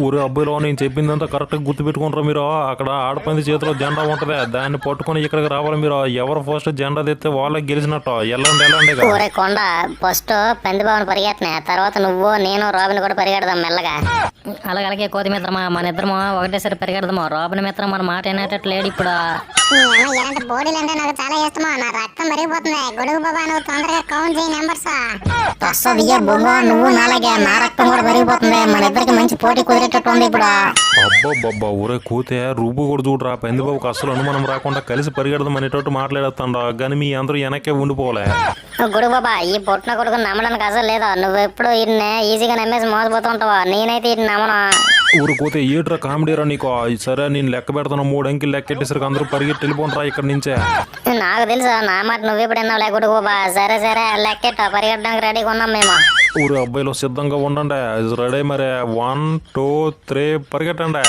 ఊరు అబ్బాయిలో నేను చెప్పిందంతా కరెక్ట్ గా గుర్తు పెట్టుకుంటారు మీరు. అక్కడ ఆడపంది చేతిలో జెండా ఉంటది, దాన్ని పట్టుకుని ఇక్కడికి రావాలి మీరు. ఎవరు ఫస్ట్ జెండా తెస్తే వాళ్ళకి గెలిచినట్టు. వెళ్ళండి ఊరే కొండ ఫస్ట్ పందిబాబుని పరిగెట్టినా, తర్వాత నువ్వు నేను రాబిన్ కూడా పరిగెడదాం మెల్లగా. అలాగే కోతి మిత్రమా, మన ఇద్దరము ఒకటేసారి పరిగెడదాము. రాబిన్ మిత్రం మన మాట వినేటట్టు లేడు ఇప్పుడు. ఇలాంటి బోడీలు అంటే నాకు చాలా ఇష్టమా, నా రక్తం మరిగిపోతుంది. గొడుగు బాబా నువ్వు తొందరగా కౌంట్ చేయి నెంబర్స్. నువ్వు నాలాగే నా రక్తం కూడా మరిగిపోతుంది. మన ఇద్దరికి మంచి పోటీ కుదిరేటట్టు ఉంది ఇప్పుడు. అబ్బా ఊరే కూతే రుబ్బు కూడా చూడరా. పందిబాబుకి అసలు అనుమానం రాకుండా కలిసి పరిగెడదాం అనేటట్టు మాట్లాడేస్తాను. కానీ మీ అందరూ వెనక్కే ఉండిపోలే. గుడు బాబా, ఈ పుట్టిన కొడుకు నమ్మడానికి అసలు లేదా. నువ్వు ఎప్పుడు ఈయన్ని ఈజీగా నమ్మేసి మోసపోతూ ఉంటావా? నేనైతే ఈయన నమ్మను. ఊరు కూతే ఏట్రా కామెడీరా నీకు. సరే నేను లెక్క పెడతాను. 3 అంకెలు లెక్కెట్టేసరికి అందరూ పరిగెట్టి వెళ్ళిపోంటారా ఇక్కడి నుంచే. నాకు తెలుసా, నా మాట నువ్వు ఎప్పుడు విన్నావులే గుడు బాబా. సరే లెక్కెట్ట, పరిగెట్టడానికి రెడీగా ఉన్నాం మేము. ఊరు అబ్బాయిలు సిద్ధంగా ఉండండి. రెడీ మరి 1 2 3 పరిగెట్టండి.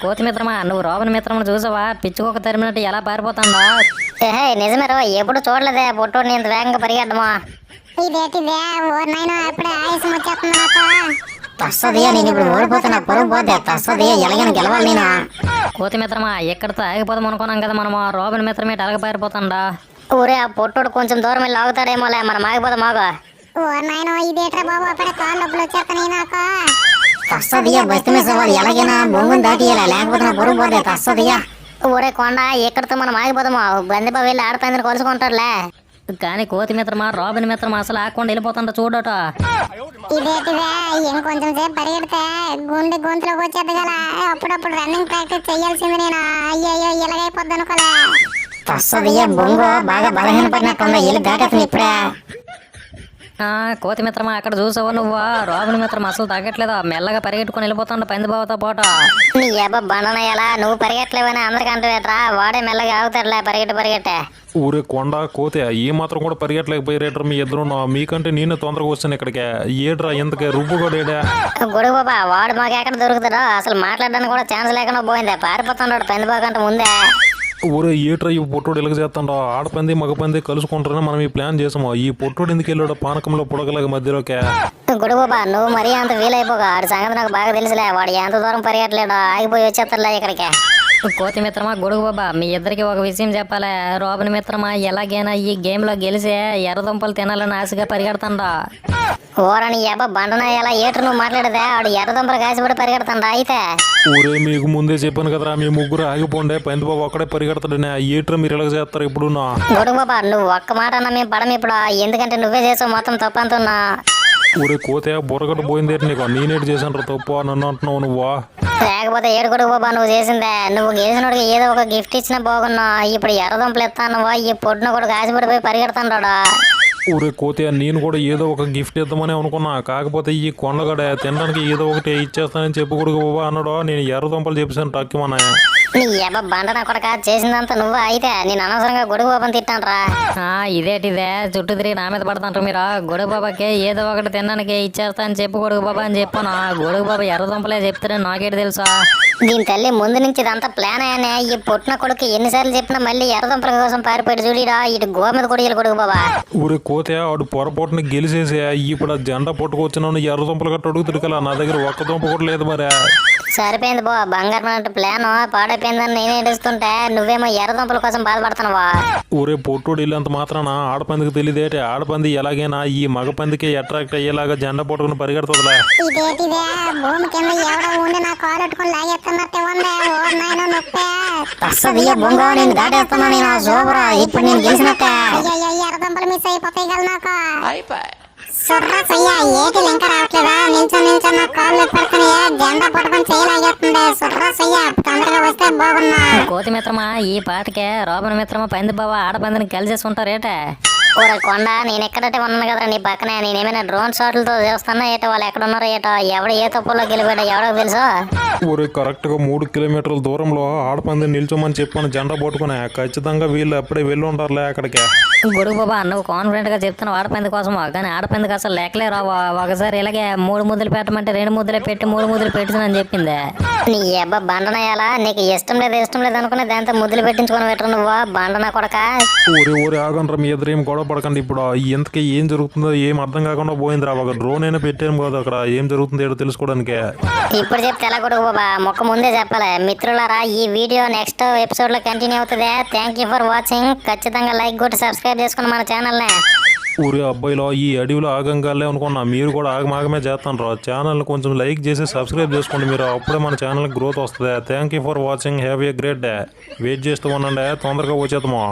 కోతి మిత్రమా, నువ్వు రాబిన్ మిత్రమని చూసావా? పిచ్చుకోక తరిమినట్టు ఎలా పారిపోతుందా? నిజమే రో, ఎప్పుడు చూడలేదే పొట్టోడు నేను వేగంగా పరిగెట్టమా. కోతి మిత్రమా, ఎక్కడితో ఆగిపోదాం అనుకున్నాం కదా మనము. రాబిన్ మిత్రమే ఎలాగ పారిపోతుందా? ఊరే ఆ పొట్టోడు కొంచెం దూరం వెళ్ళి ఆగుతాడేమోలే, మనం ఆగిపోదాం మాగా. ఊరే కొండ, ఎక్కడితో మనం ఆగిపోదాము. బందిబా వెళ్ళి ఆడపందిని కొలుసుకుంటారులే. కానీ కోతి మిత్రమా, రాబిన్ మిత్రమా అసలు ఆకుండా వెళ్ళిపోతుండ చూడట. ఇంకొంచెం సేపు పరిగెడితే గుండె గొంతులోకి వచ్చేది కదా. అప్పుడప్పుడు రన్నింగ్ ప్రాక్టీస్ చెయ్యాల్సింది నేను. అయ్యో ఇలాగైపోద్ది అనుకోలే. బాగా బలహీనపడినట్టుంది, వెళ్ళి దాటేస్తుంది ఇప్పుడే. కోతి మిత్రమా, అక్కడ చూసావా నువ్వు? రాబిన్ మిత్రం అసలు తగ్గట్లేదా, మెల్లగా పరిగెట్టుకుని వెళ్ళిపోతుండ పందిబాబుతో పాటు. నీ అబ్బా బండనయ్యాలా, నువ్వు పరిగెట్టలేవని అందరికంటేట్రా. వాడే మెల్లగా ఆగుతాడులే పరిగెట్టే. ఊరే కొండ కోతే ఏ మాత్రం కూడా పరిగెట్టలేకపోయారేట్రా మీ ఇద్దరు. మీకంటే నేనే తొందరగా వస్తాను ఇక్కడికి. ఏడ్రా ఎందుకే రుబ్బు కూడా ఏడా. గొడుగు బాబా, వాడు మాకు ఎక్కడ దొరుకుతాడో. అసలు మాట్లాడడానికి కూడా ఛాన్స్ లేకుండా పోయిందే. పారిపోతున్నాడు పందిబాబు కంటే ముందే. ఊరే ఏట్రా ఈ పొట్టుడు ఇలాగ చేస్తాడు. ఆడపంది మగపంది కలుసుకుంటారని మనం ఈ ప్లాన్ చేసాము. ఈ పొట్టుడు ఎందుకు వెళ్ళాడు పానకంలో పుడకలాగా మధ్యలోకే. గుడు బాబా, నువ్వు మరీ అంత ఫీల్ అయిపోగా. ఆడి సంగతి నాకు బాగా తెలుసులే. వాడు ఎంత దూరం పరిగెట్టలేడు, ఆగిపోయి వచ్చేస్తాడులే ఇక్కడికి. కోతి మిత్రమా, గొడుగు బాబా, మీ ఇద్దరికి ఒక విషయం చెప్పాలి. రాబిన్ మిత్రమా ఎలాగైనా ఈ గేమ్ లో గెలిచే ఎర్రదుంపలు తినాలని ఆశగా పరిగెడతాడా. ఓరని ఎబ్బ బండన ఎలా ఏటు నువ్వు మాట్లాడదే. ఆడు ఎర్రదుంపలు కాసిపడి పరిగెడతాడా అయితే. ఊరే మీకు ముందే చెప్పాను కదరా, మీ ముగ్గురు ఆగిపోండే. పందిబాబు ఒక్కడే పరిగెడతాడనే. ఏట్రా మీరు ఎలాగ చేస్తారు ఇప్పుడు? గొడుగు బాబా, నువ్వు ఒక్క మాట అన్నా మేము పడము ఇప్పుడు. ఎందుకంటే నువ్వే చేసావు మొత్తం తప్పంతున్నా. ఊరే కోతే బుర్రగట్టు పోయింది నీకు. నేనేటి చేశాను తప్పు నన్ను అంటున్నావు నువ్వు. లేకపోతే ఏడు గొడుగు బాబా నువ్వు చేసిందే. నువ్వు గెలిచినోడికి ఏదో ఒక గిఫ్ట్ ఇచ్చినా బాగున్నా. ఇప్పుడు ఎర్రదుంపలు ఇస్తాను, ఈ పొట్టున కూడా కాసిపడిపోయి పరిగెడతాడా. ఊరే కోతే నేను కూడా ఏదో ఒక గిఫ్ట్ ఇద్దామని అనుకున్నా. కాకపోతే ఈ కొండగడ తినడానికి ఏదో ఒకటి ఇచ్చేస్తానని చెప్పకూడదు బాబా అన్నాడు. నేను ఎర్రదుంపలు చెప్పేసాను టక్కుమన్నా. నీ ఎబ్బ బండన కొడక చేసిందంతా నువ్వు అయితే. నేను అనవసరంగా గొడుగు బాబాని తిట్టానరా. ఇదేటిదే చుట్టూ తిరిగి నా మీద పడతాంటారు మీరు. గొడుగు బాబాకి ఏదో ఒకటి తినడానికి ఇచ్చేస్తా అని చెప్పు గొడుగు బాబా అని చెప్పాను. గొడుగు బాబా ఎర్రదుంపలే చెప్తారని నాకేటి తెలుసా? దీని తల్లి ముందు నుంచి ఇదంతా ప్లాన్ అయ్యానే. ఈ పుట్టిన కొడుకు ఎన్నిసార్లు చెప్పినా మళ్ళీ ఎర్రదుంపల కోసం పారిపోయాడు చూడిరా. ఇటు గో మీద కొడియాలి గొడుగు బాబా. ఊరే కోతే ఆడు పొరపాటుని గెలిచేసి ఇప్పుడు జెండా పట్టుకొచ్చినాను. ఎర్రదుంపలు గట్ట అడుగుతాడు కదా. నా దగ్గర ఒక్క దుంప కూడా లేదు మరి. సరిపోయింది బో, బంగారం అంటే ప్లాన్ పాడైపోయిందని నేనే ఏడుస్తుంటే నువ్వేమో ఎర్రదుంపల కోసం బాధపడుతున్నావా? ఊరే పొట్టుడు ఇల్లంత మాత్రాన ఆడపందికి తెలియదేటి. ఆడపంది ఎలాగైనా ఈ మగపందికి అట్రాక్ట్ అయ్యేలాగా జెండా పట్టుకుని పరిగెడుతుందిలే. భూమి కింద ఎవడో ఉండి నా కాలెట్టుకుని లాగేస్తున్నట్టే ఉంది. ఎర్రదుంపలు మిస్ అయిపోతాయి కదా నాకు. ఏటి ఇంకా రావట్లేదా? నించో నా కాళ్ళు పెడుతున్నాయా? జెండా పట్టుకొని చేయలాగేస్తుంది. తొందరగా వస్తే బాగున్నా. కోతి మిత్రమా ఈ పాటకే రోబన్ మిత్రమా పంది బాబా ఆడపందిని కలిసేసి ఉంటారేటే. ఊరే కొండ నేను ఎక్కడైతే ఉన్నాను కదా నీ పక్కనే. నేనేమైనా డ్రోన్ షాట్లతో చూస్తున్నా ఏటో వాళ్ళు ఎక్కడ ఉన్నారో ఏటో ఎవడు ఏ తప్పులో గెలిపాడో ఎవడో తెలుసు. ఊరే కరెక్ట్గా 3 కిలోమీటర్ల దూరంలో ఆడపంది నిల్చోమని చెప్పాను జెండా పట్టుకునే. ఖచ్చితంగా వీళ్ళు అప్పుడే వెళ్ళి ఉంటారులే అక్కడికే. గొడుగు బాబా నువ్వు కాన్ఫిడెంట్ గా చెప్తున్నావు ఆడపంది కోసమో, కానీ ఆడపందికి అసలు లేకలే రావా. ఒకసారి ఇలాగే 3 ముద్దులు పెట్టమంటే 2 ముద్దులే పెట్టి 3 ముద్దులు పెట్టిందని చెప్పింది. నీ అబ్బా బండనయ్యాలా నీకు ఇష్టం లేదు అనుకుని దాంతో ముద్దులు పెట్టించుకొని పెట్టరు నువ్వు బండనా కొడక. ఊరే ఆగండ్రా మీ ఇద్దరు ఏం గొడవ పడకండి. ఇప్పుడు ఇంతకీ ఏం జరుగుతుందో ఏం అర్థం కాకుండా పోయిందిరా. ఒక డ్రోన్ అయినా పెట్టాము కదా అక్కడ ఏం జరుగుతుందో ఏదో తెలుసుకోవడానికి. ఇప్పుడు చెప్తే ఎలా గొడుగు బాబా మొక్క ముందే చెప్పాలి. మిత్రులారా ఈ వీడియో నెక్స్ట్ ఎపిసోడ్ లో కంటిన్యూ అవుతుంది. Thank you for watching. ఖచ్చితంగా లైక్ కొట్టి సబ్స్క్రైబ్ చేసుకుని మన ఛానల్ని. ఊరి అబ్బాయిలో ఈ అడవిలో ఆగంగాలే అనుకున్నా. మీరు కూడా ఆగమాగమే చేస్తాను రా. ఛానల్ని కొంచెం లైక్ చేసి సబ్స్క్రైబ్ చేసుకోండి మీరు. అప్పుడే మన ఛానల్కి గ్రోత్ వస్తుంది. Thank you for watching. Have a great day. Wait చేస్తూ ఉండండి, తొందరగా వచ్చేద్దాము.